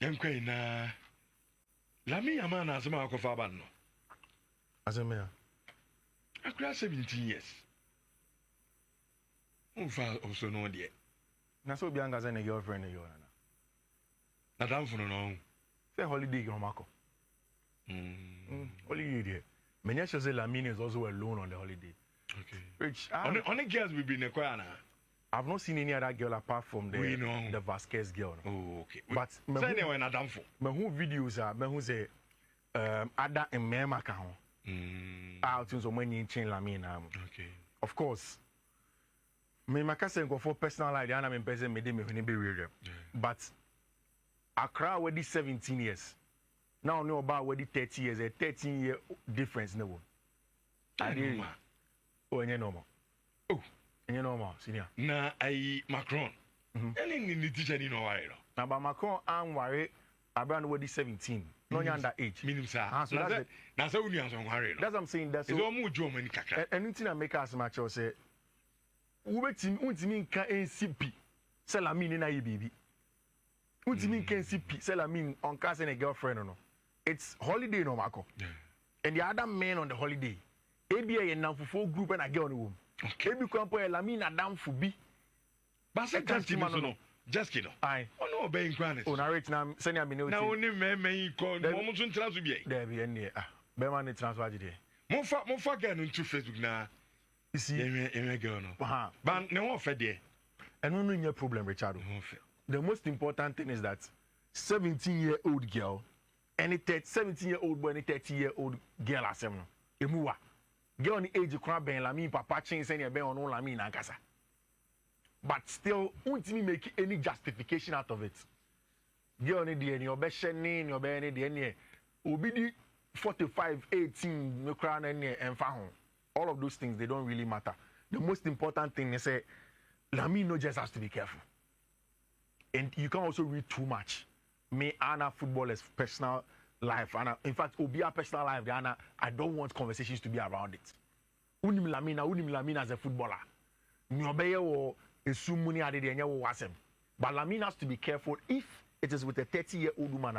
Yankwe na Lami Yamana as a mark of Abano. As a mayor. I cross 17 years. Also no dear. Naso Bianca as a girlfriend. Madame for no. Say holiday, Gromako. Only you dear. Many say Lamine is also alone on the holiday. Okay. Which only girls will be in the corner. I've not seen any other girl apart from the Vasquez girl. Oh, okay. But anyway, na damfo. Me who videos are me who say Ada and Mema ka ho. Out in so many chain Lamine. Okay. Of course. Me makase go for personal life and I'm person me dey me when be real. But Accra already 17 years. Now no about already 30 years, a 13-year difference no. Oh, any normal. Oh, any normal, senior. Na I Macron. Any ni teacher ni no worry. Now, but Macron and worry about already 17. No under age. Minimum sir. So that's how we answer worry. That's what I'm saying. That's all more Joe many kakra. Anything I make us match or say, Untimi can NCP. Salamine na ye baby. Untimi can NCP. Salamine on cousin a girlfriend or no. It's holiday no Marco. And the other men on the holiday. ABA and now for full group and I get on the room. Okay. Maybe come for Lamina down for B. But just kidding, no. Just kidding. Aye. Oh no, being granted. Oh, narrate now. Send me note. Now only me call. Moment soon transfer be. There be any. Beman transfer today. Mofa get into Facebook now. You see, eme girl no. But no one fed there. And no no problem, Richard. The most important thing is that 17-year-old girl, any 17-year-old boy, any 30-year-old girl, as them no. Emuwa. Girl on the age of crab ben Lami papa change send your ben on Lami nankasa. But still, won't me make any justification out of it. Girl on the DNA, your best name, your ben DNA. Obidi 45, 18, no crown and fahon. All of those things they don't really matter. The most important thing is say Lami no just has to be careful. And you can also read too much. Me Anna football is personal life. And in fact, Obia personal life, Diana, I don't want conversations to be around it. Unim Lamina as a footballer. Nyobeye or Esumuni Adedenya wasem. But Lamina has to be careful if it is with a 30-year-old woman,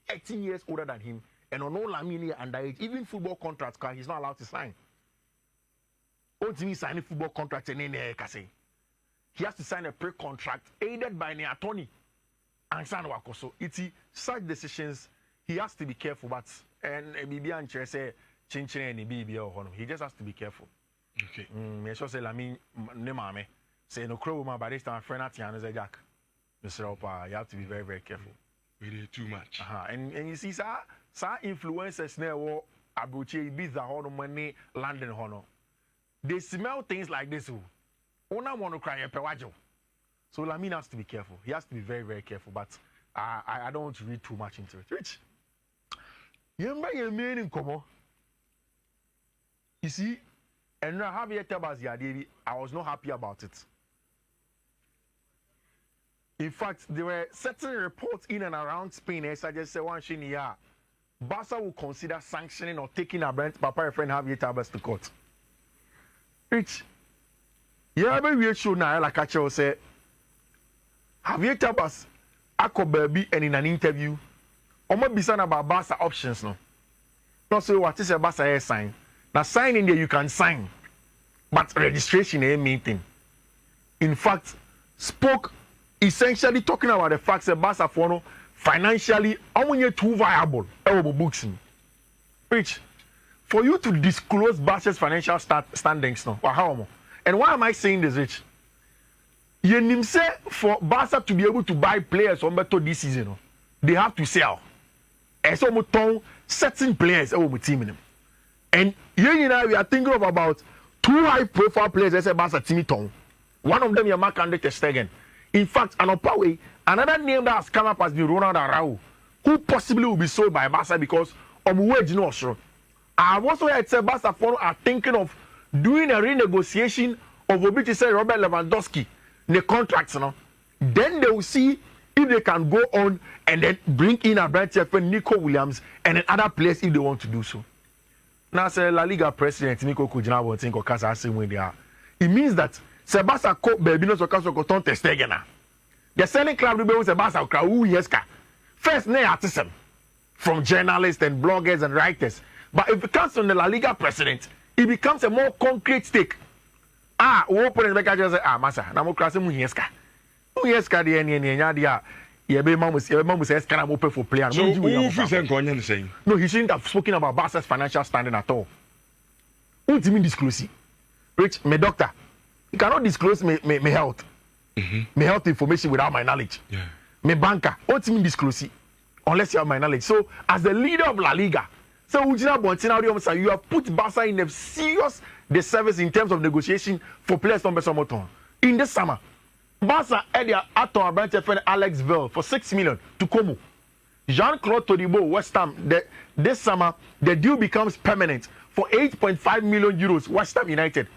18 years older than him, and on all Lamina underage, even football contracts, he's not allowed to sign. Only signing football contracts and he has to sign a pre-contract aided by an attorney. And so it's such decisions. He has to be careful, but and Bibian say chinchin and Bibi or he just has to be careful. Okay. Me so say Lami ne mame say no crow my but this time friend at Tiana Jack. Mr. Opa, you have to be very, very careful. Really too much. And you see, sir, influencers now Abuchi Ibiza hono money London hono. They smell things like this. Ona want to cry a pewajo. So Lamine has to be careful. He has to be very, very careful. But I don't want to read too much into it. Rich. You see, and now have you I was not happy about it. In fact, there were certain reports in and around Spain. I just said one thing here. Barça will consider sanctioning or taking a brand Papa friend Javier Tebas to court. Rich. Yeah, but we show now like I say. Javier Tebas, Ako baby, and in an interview, Omo bisan about Barca options no. Not say what is a Barca air sign. Now sign in there you can sign, but registration ain't meeting. In fact, spoke essentially talking about the fact that Barca for no financially only too viable. Books. Which for you to disclose Barca's financial standings no. How? And why am I saying this, Rich? You say for Barca to be able to buy players on better this season, no, they have to sell. And so certain players over team. And here you know we are thinking of about two high-profile players. As a Barca team tone. One of them is Marc-Andre ter Stegen. In fact, another name that has come up has been Ronald Araujo, who possibly will be sold by Barca because of wage no sure. I've also heard say Barca are thinking of doing a renegotiation of Obiti say Robert Lewandowski the contracts, no. Then they will see if they can go on and then bring in a branch friend Nico Williams and then other players if they want to do so. Now, say La Liga president Nico Kujina will think of Casa when they are. It means that Sebastian Cope baby no so Casa Coton Testegen. The selling club will be Sebastian Krau yeska. first artisan from journalists and bloggers and writers. But if it comes from the La Liga president, it becomes a more concrete stake. We open and make just say, massa, na mo krase mu hieska. Mu hieska de ene dia. Ye be mamu say can am open for player. So who feels Nkonya saying? No, he shouldn't have spoken about Barca's financial standing at all. What do you mean disclose? Rich, my doctor, you cannot disclose my health. My health information without my knowledge. Yeah. My banker, what do you mean disclose? Unless you have my knowledge. So, as the leader of La Liga, so you have put Barca in a serious disservice in terms of negotiation for players from Besomoton. In this summer, Barca had their Aton branch friend Alex Vell for 6 million to Como. Jean-Claude Todibo, West Ham, this summer, the deal becomes permanent for 8.5 million euros, West Ham United.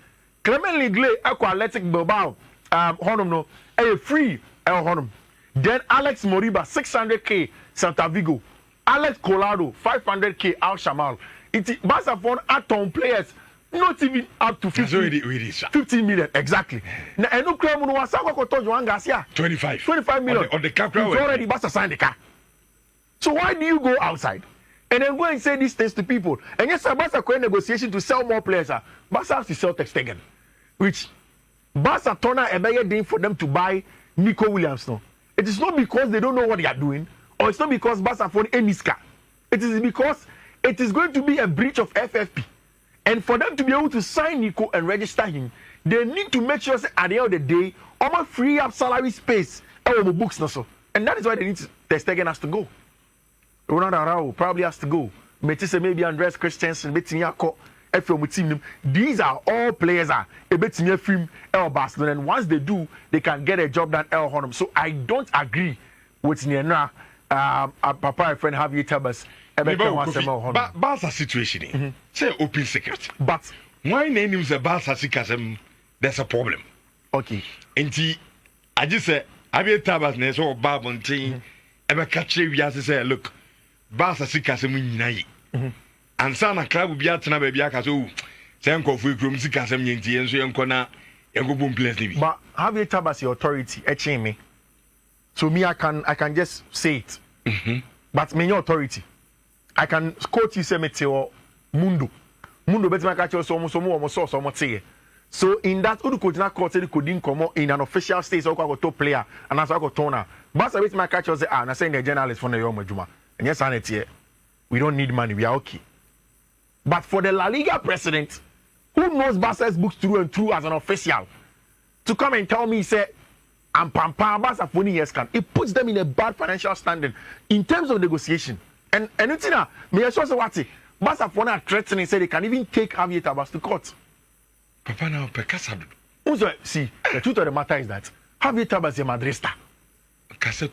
Clement Lenglet, Eco Athletic Bilbao, Honum, a free El Honum. Then Alex Moriba, 600k, Santa Vigo. Alex Colado, 500k, Al Shamal. It's Barca for Atom players, not even up to 15 million. Exactly. Now, and no crime was 25 million. On the cap, already Barca signed the car. So why do you go outside and then go and say these things to people? And yes, Barca could negotiation to sell more players. Barca has to sell Ter Stegen, which Barca turned out a better thing for them to buy Nico Williams. No, it is not because they don't know what they are doing, or it's not because Barca for Eniska. It is because it is going to be a breach of FFP. And for them to be able to sign Nico and register him, they need to make sure that at the end of the day, almost free up salary space on the books. So. And that is why they need to, Ter Stegen has to go. Ronald Araujo probably has to go. Maybe Andres Christensen, these are all players a film El Barcelona, and once they do, they can get a job done El Honum. So I don't agree with Nienra, Papa friend Javier Tebas. Barca situation, say open secret. But why name him the Barca situation? There's a problem. Okay. And I just say Javier Tebas ne so Babon thing. Ever catch you say look. Barca sikase mu nyina yi ansa na club bia tena ba bia ka so say enko fu krom sikase mu nti enso enko na enko bom players ni bi. But have you tabas your authority etching me? So me I can just say it. But me your authority. I can quote you say me or Mundo betima ka che so mo say. So in that Udu Kotina court they could come in an official state so go top player and as I go turner. But betima ka che say na say the journalist for the Yomo Juma. And yes, we don't need money. We are okay. But for the La Liga president, who knows Barca's books through and through as an official, to come and tell me, say, I'm Pampa Barca for years can, it puts them in a bad financial standing in terms of negotiation. And it's in me as well what Barca for now threatening, say they can even take Javier Tebas to court. Papa now Pekasadu. See, the truth of the matter is that Javier Tebas is a Madrista.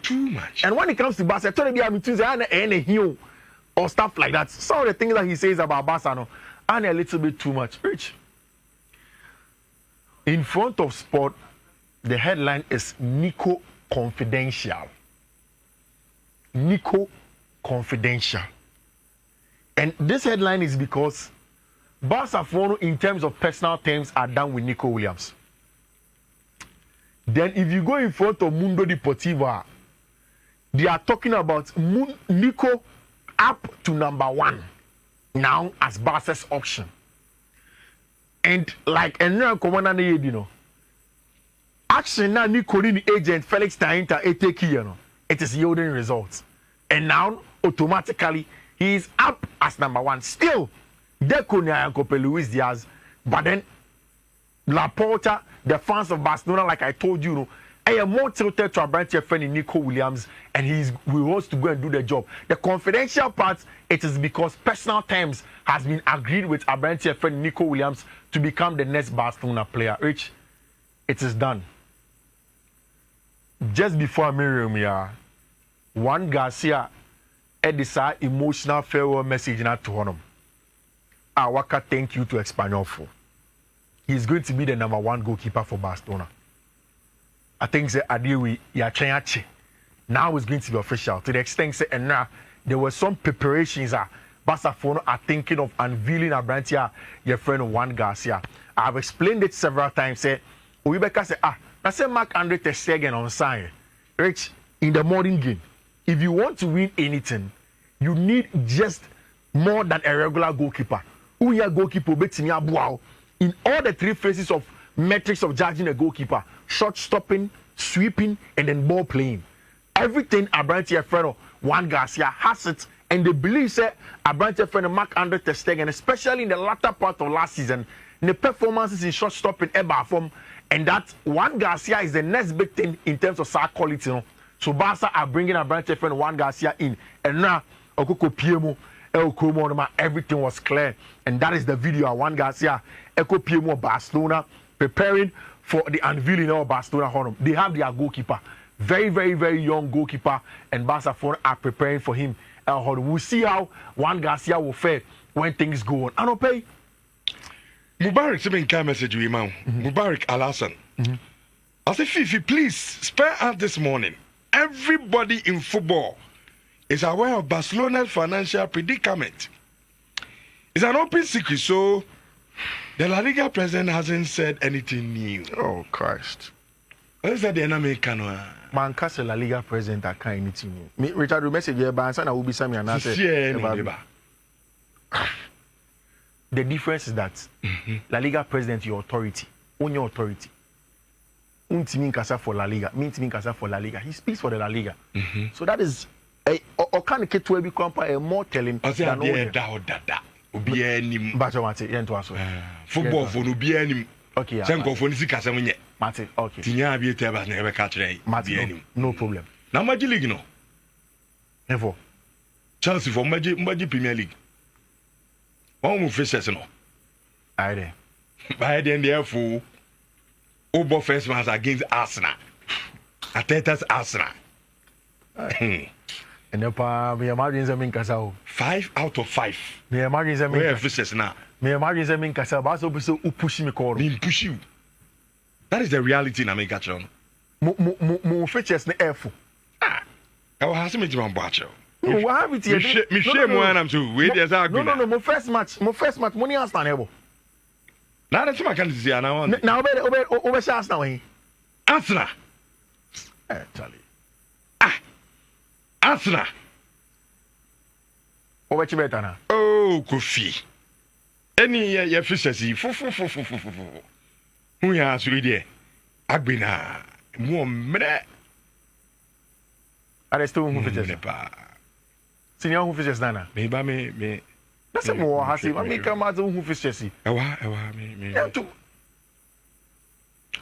Too much. And when it comes to Barca, or stuff like that, some of the things that he says about Barca are a little bit too much. Rich. In front of Sport, the headline is Nico Confidential. Nico Confidential. And this headline is because Barca, in terms of personal terms, are done with Nico Williams. Then if you go in front of Mundo Deportivo, they are talking about Nico up to number 1 now as Barca's option. And like action now Nico agent Felix Tainta it is yielding results. And now automatically he is up as number 1. Still, Deconia and Luis Diaz, but then Laporta, the fans of Barcelona, like I told you, I am more tilted to a branch friend Nico Williams, and he wants to go and do the job. The confidential part, it is because personal terms has been agreed with a branch friend Nico Williams to become the next Barcelona player. Rich, it is done. Just before Miriam, Juan Garcia had this emotional farewell message to him. Awaka, thank you to Espanyol for. He's going to be the number 1 goalkeeper for Barcelona. I think that Adiwi Yachayachi now is going to be official to the extent that and now there were some preparations that Barcelona are thinking of unveiling a brand here, your friend Juan Garcia. I've explained it several times. Say, Uyibeka say, I say Mark Andre Ter Stegen on sign. Rich in the morning game. if you want to win anything, you need just more than a regular goalkeeper. Who your goalkeeper betting in all the three phases of metrics of judging a goalkeeper: shot stopping, sweeping, and then ball playing. Everything Abrantia Freno, Juan Garcia has it, and they believe that Abrantia Freno, Mark Andre ter Stegen, especially in the latter part of last season, the performances in shot stopping ever form, and that Juan Garcia is the next big thing in terms of star quality. No? So Barca are bringing Abrantia Freno, Juan Garcia in, and now Okoko Piemo, El Como, everything was clear, and that is the video of Juan Garcia, Eko Piemo, Barcelona, preparing for the unveiling of Barcelona Honor. They have their goalkeeper. Very, very, very young goalkeeper, and Barca are preparing for him. We'll see how Juan Garcia will fare when things go on. And okay. Mubarak sent me a message to him. Mubarak Alasan. I said, Fifi, please spare us this morning. Everybody in football is aware of Barcelona's financial predicament. It's an open secret, so the La Liga president hasn't said anything new. Oh, Christ. What is that the American? Man, Castle La Liga president, I can't anything new. Richard, the message here, but I will be Sammy and I said, the difference is that La Liga president, your authority, own your authority. Untimin Casa for La Liga, Mintimin Casa for La Liga. He speaks for the La Liga. So that is a kind of kit will become a more telling than football for no be any. Okay, Sanko for Nisi Martin, okay. Tinya be tebas never catch Martin, no problem. Now Magic League no. Never. Chelsea for Magic Premier League. One move faces no. Aye there. By the end therefore Obo first match against Arsenal. Ateta's Arsenal. And then me imagine them Casao. 5 out of 5. Me imagine them where faces now. Me imagine them Casao. But also push me call. Me push you. That is the reality in America. Mo features ne airful. I will have to make you watch. No, what have it here? Me shame one am too. Wait, there's a no. My first match, money understandable. Now that's my can see now. Now, over chance now. Arsenal. Charlie. Arsenal. Over better now. Oh, Kofi. Any efficiency. Who has really Agbina? More minute. Are still who features? Senior who features Nana. Me. That's a more hassy. I make a matter who features. Me.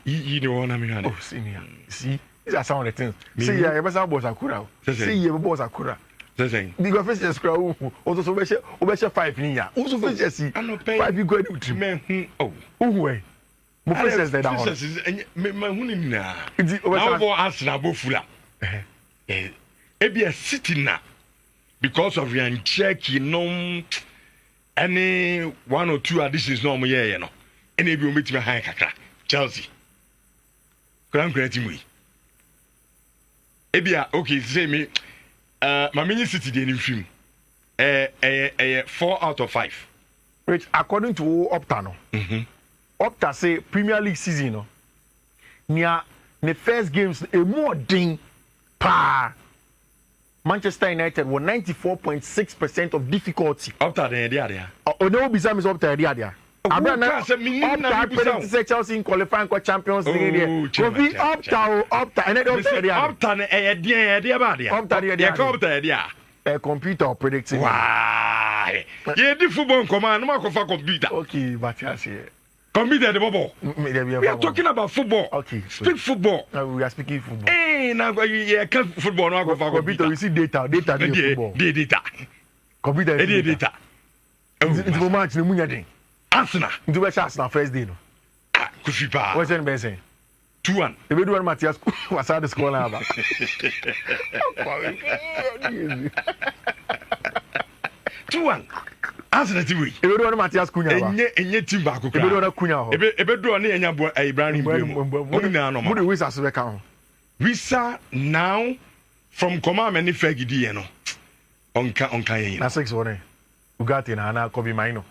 You know what I mean? Oh, senior. See, these are some of the things. See, I ever saw boss Akura. See, you boss Akura. Because features crowd also so 5 years. Also features. I know pay 5 you go to me. Oh, way. Mo features that down. Me huni na. Now for Arsenal bo fula. Ebi a city na because of your check any 1 or 2 additions no mo ye no. Any ebi o metime han kakra. Chelsea. Kran creating we. Ebi a okay say me my mini city dey in film. 4 out of 5. Which according to Opta no. Opta say Premier League season no. Near the first games a more ding pa. Manchester United were 94.6% of difficulty. Opta there. Oh no, Bizam is Opta there. Opta say Chelsea in qualifying for Champions League. Kofi Opta and then Opta there. Opta there. A computer predicting. Why? Yeah, the football command. No more for computer. Okay, but yes, yeah. Computer the bubble. We are talking about football. Okay. Speak football. We are speaking football. Hey, now can't football. No go for computer. We see data. Football. Data. Computer. Data. It's for match. The munya Arsenal. Do we Arsenal first day no? Kofi pa. What's the best saying? 2-1. The way do one Matthias was at the score now. 2-1. Arsenal TV. Ebe do one Matthias Cunha ba. Enye team ba ko kra. Ebe do one Cunha ho. Ebe do one enya bo Ibrahim Mbemo. Oni na no ma. Mo the Wisa so be ka ho. Wisa now from command any fagidi no. Onka yen. Na 6-1. Ugati na Kobe Maino.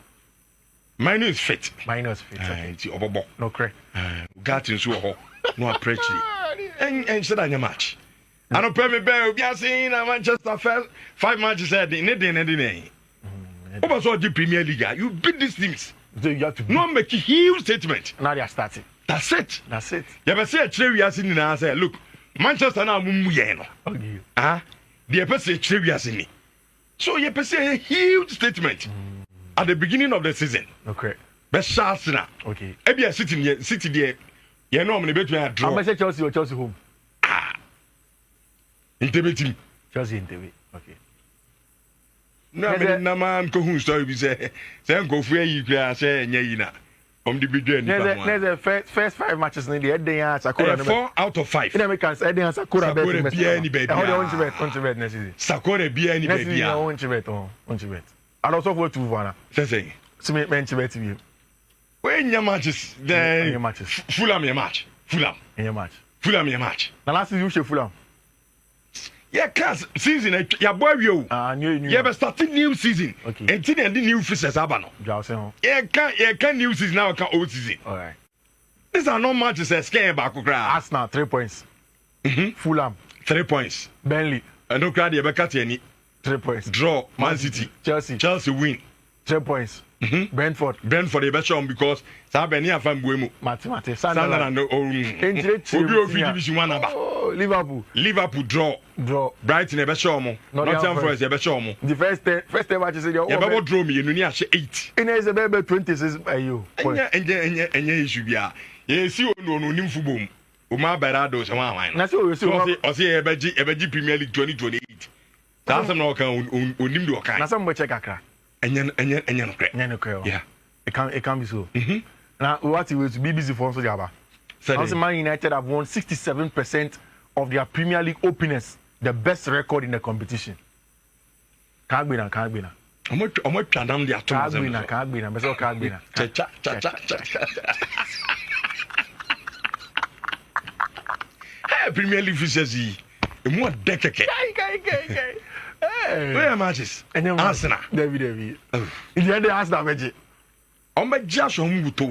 Mine is fit. It's obobo. No correct. Ugati nso ho. No approach. En said anya match. I don't pay me back. We are seeing Manchester first 5 matches said in it. Over so the Premier League, you beat these teams. So you have to No make a huge statement. now they are starting. That's it. That's it. You ever say a cherry as in and say, look, Manchester now mumuyeno. Okay. The ever say cherry as in. So you ever say a huge statement at the beginning of the season. Okay. Best shots now. Okay. Maybe sitting here, you know, I'm going to bet you a draw. I'm going to say Chelsea or Chelsea home. Intimate. Chelsea in TV. Okay. No, I mean, no man who story say, go for you, say, yeah, the beginning. There's the first 5 matches in the head. They are 4 out of 5. In Americans, I didn't Sakura bet. Any baby. I want to bet next season. Sakura be any baby. I want to bet. I also go to Vana. Saying, Cement men to bet you. When your matches, then your matches. Fulham your match. Fulham. In your match. Fulham your match. The last season you should Fulham. Yeah, cause season, your boy, you. You have started new season. Okay. And then the new fishes abano. Yeah, can't new season now, can't old season. All right. These are no matches that scare back. Arsenal 3 points. Fulham 3 points. Burnley. And no crowd, you have cut any 3 points. Draw, Man City. Chelsea win. 3 points. Brentford the best one because Sabeni and Fambuemu. Mate. Sunderland. Oh, Liverpool draw. Brighton the best one. Nottingham Forest the best one. The first 10 matches. You ever draw me? You need 8. In a baby 26 by you. And you should be. You see, no football. Uma Berado, some wine. That's what we see. I see a Premier League 2028. That's no account on him to account. That's some check Accra. And Yeah. It can be so. Now, what it was BBC for Sojaba. Man United have won 67% of their Premier League openers, the best record in the competition. Can't be now. I'm not trying to Can't be now. Premier League fishes. More decade. Where are matches? Arsenal. David. In the end, they asked that magic. On my just on move to.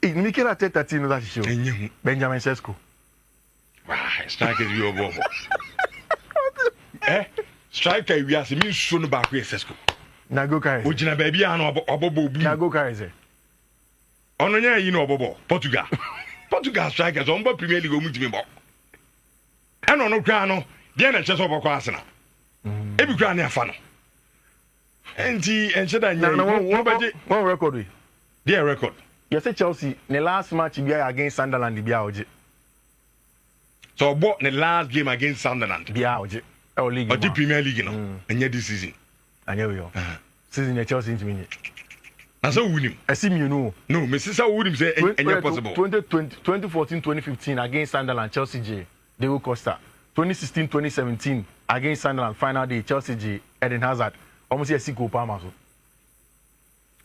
Nico at 13 that show. Benjamin Sesko. Wow, striker is your bobo. Striker, we are seeing soon back with Sesko. Nagoka. Ujina baby, I know Bobo. Nagoka is it. On you know Bobo, Portugal. Portugal strikers on Premier League with me. And on Ocrano, then a chess of Arsenal. Every grand fan. And said one record. Their record. You say Chelsea, the last match you against Sunderland, the Biaoji. So, bought the last game against Sunderland. Biaoji. Or League. Or the Premier League, and yet this season. And here we are. Season the Chelsea into me. I saw William. I see you know. No, Mrs. William say, and possible. 2014 2015 against Sunderland, Chelsea J. Diego Costa. 2016 2017 against Sunderland, final day, Chelsea J. Eden Hazard. Almost a Siko Palmer.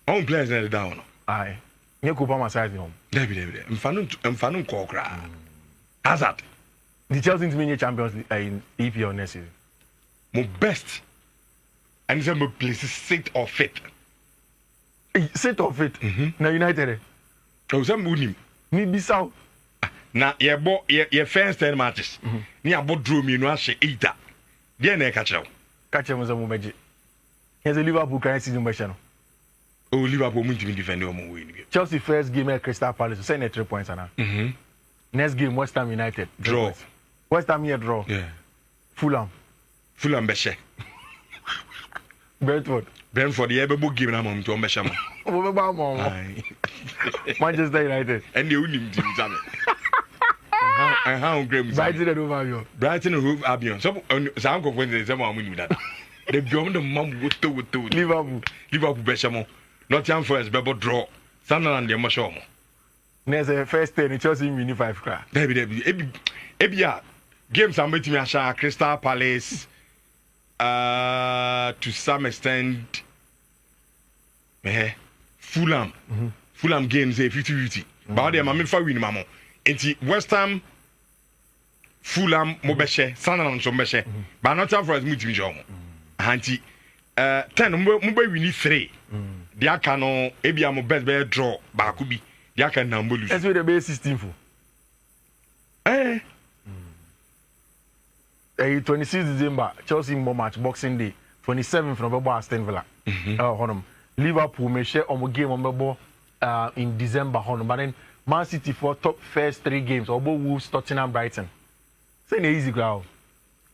Own players are down. Aye. Nico Palmer size home. David. I'm fanning Corkra. Hazard. The Chelsea into mini champions in EPL next season. My best. And some places 6th or 5th. 6th or 5th? Now United. Oh, some William. Ni Bissau. Now, your first 10 matches. Ni about drew me no ashe 8. Then I catch out. Catch him as a magic. Here's a Liverpool current season mission. Oh, Liverpool win to be defending on win. Chelsea first game at Crystal Palace, send 3 points. Next game, West Ham United. Draw. West Ham here draw. Yeah. Fulham Beshe. Brentford, the ever book game I'm to Besham. Manchester United. And the only team. And how great Brighton and Hove Albion. Brighton and Hove Albion. Some uncle when there's someone winning that. They beyond the mum with Liverpool Besham. Nottingham Forest, Bebo draw. Sunderland, the Mashom. Next first 10, Chelsea win 5 crack. Ebia games are making me a Crystal Palace to some extent. Fulham games 50-50. But they are my for win mamo. Enti West Ham Fulham Mobeshe, Sunderland Sombeshe. But not for as much job. Hanti 10 mbe win 3. Dia cano ebia mo best be draw bakubi. Dia can number lose. That's where the base 16 for. 26 December, Chelsea Mbo match, Boxing Day. 27th November, Aston Villa. Liverpool may share on game on in December. But then Man City for top first 3 games. Or Wolves, Tottenham, Brighton. Say an easy ground.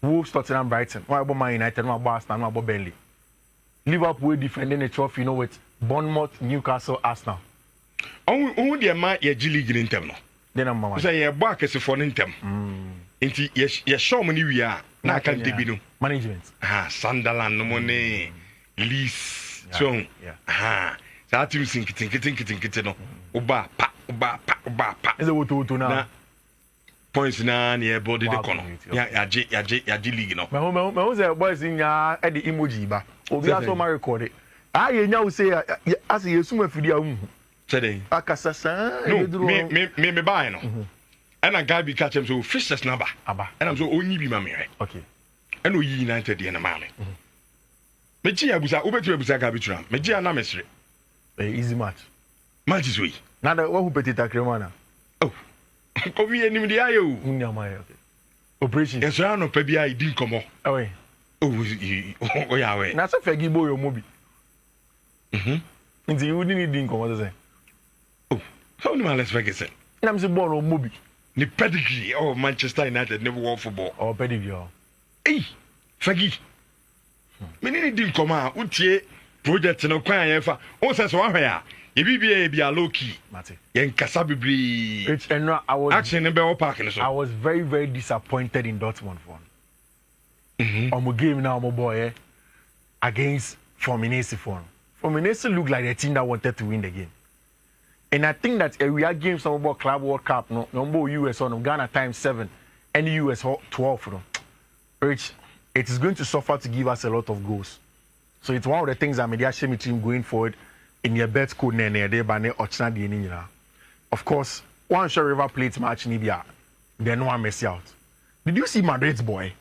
Wolves, Tottenham, Brighton. What about Man United? What about Arsenal? What about Burnley? Liverpool defending the trophy, with Bournemouth, Newcastle, Arsenal. Oh, dear man, you're league in them. Then I'm my say you're back as a phone in them. Inti yes show money we are na kan debino management Sunderland no money lease so that team think no oba pa is it what na points na near body the kono ya league no me who say boys in ya e the emoji ba obi aso ma record it ye nya we say as yesu afidi a hu today akasa sa me buy no and a guy be catch him so fishes number and I'm so only be mammy okay and we United in a man mechi abusa ubetu abusa ga bitram meji ana mesre easy match is we na the who petita cremana oh obi enim dia yo unyama okay operation yes no pa bia idi nkomo away oh yeah we na so fegi boy omobi nti you need din nkomo say oh how no let's fegi say na me say ball omobi ni pedigree oh Manchester United never won football oh pedigree eh fagi me ni di nkoma utie project no kwan ye fa o se so ahwe a e bibia low key mate ye nkasa bibri I was action be o park so I was very very disappointed in Dortmund for on game now my boy against Fluminense for Fluminense looked like a team that wanted to win the game. And I think that we are games some about Club World Cup, no US on Ghana times 7 and US 12 no. Which it is going to suffer to give us a lot of goals. So it's one of the things that media shame team going forward in your bet code near there by Ochna di. Of course, one sure River Plate match Nibia, then one mess out. Did you see Madrid's boy,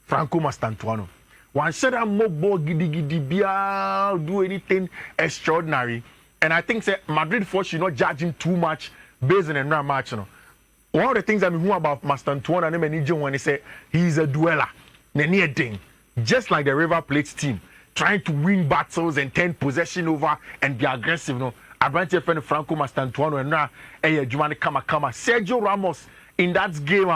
Franco Mastantuano? One said I'm more giddy do anything extraordinary. And I think that Madrid for should not judge him too much based on a match. One of the things I mean about Mastantuano and Nico when he say he's a dweller. Just like the River Plate team, trying to win battles and turn possession over and be aggressive. No, I brought your friend Franco Mastantuano and now Jumani Kama Sergio Ramos in that game,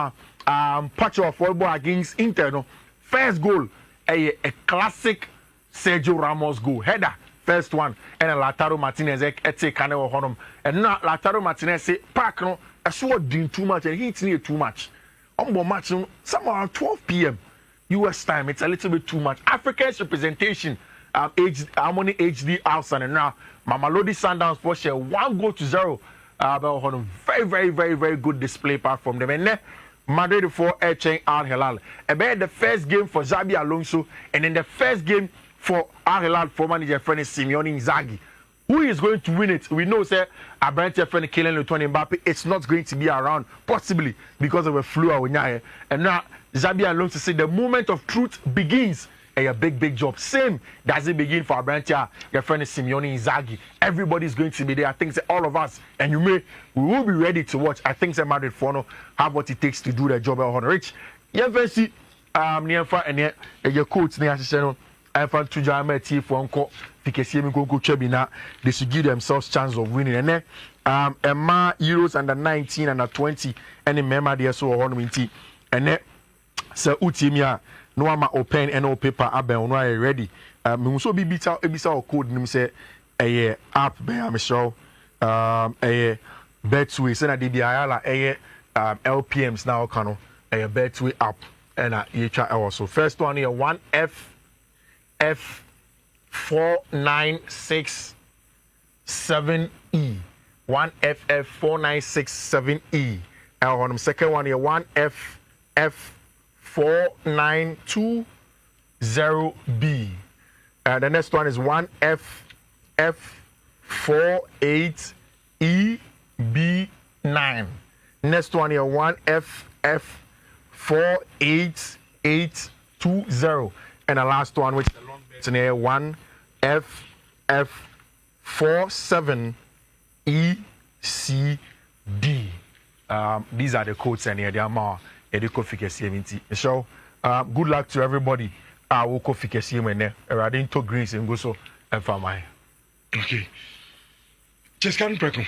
patch of football against Inter. No, first goal, a classic Sergio Ramos goal, header, first one, and a Lautaro Martinez take Canelo Honum, and now Lautaro Martinez say, "Park no, I saw doing too much and he's near too much." On match somehow 12 p.m. US time, it's a little bit too much. Africa's representation, Harmony HD Alsan and now Mamelodi Sundowns for share 1-0. Very good display apart from them. And then Madrid for Echeng Al Hilal. About the first game for Xabi Alonso, and then the first game for Al Hilal for manager friend Simeone Inzaghi. Who is going to win it? We know, sir, Abrante friend Kylian Mbappe. It's not going to be around, possibly because of a flu. And now Xabi Alonso said the moment of truth begins. A big job. Same does it begin for Abrante, your friend Simeone Inzaghi. Everybody's going to be there. I think that all of us, and we will be ready to watch. I think that Madrid Fono have what it takes to do the job. Rich, you see, near and your coach near Channel. I found two German team for uncle. They should give themselves chance of winning. And then Euros under 19 under 20 and remember they so on and then so utimia no ama open and no paper aben no ready. Me so be ebisa code nim say app be am show Betway say na dey biala LPMs now kano Betway app and also first one here 1FF4967E 1FF4967E and on the second one here 1FF4920B and the next one is 1FF48EB9 next one here 1FF48820 and the last one which is the long bit in here 1FF47ECD. These are the codes and here they are more educated 70. So Good luck to everybody. I will go fix him and I didn't talk greens and go so and for mine. Okay. Just can't break 'em.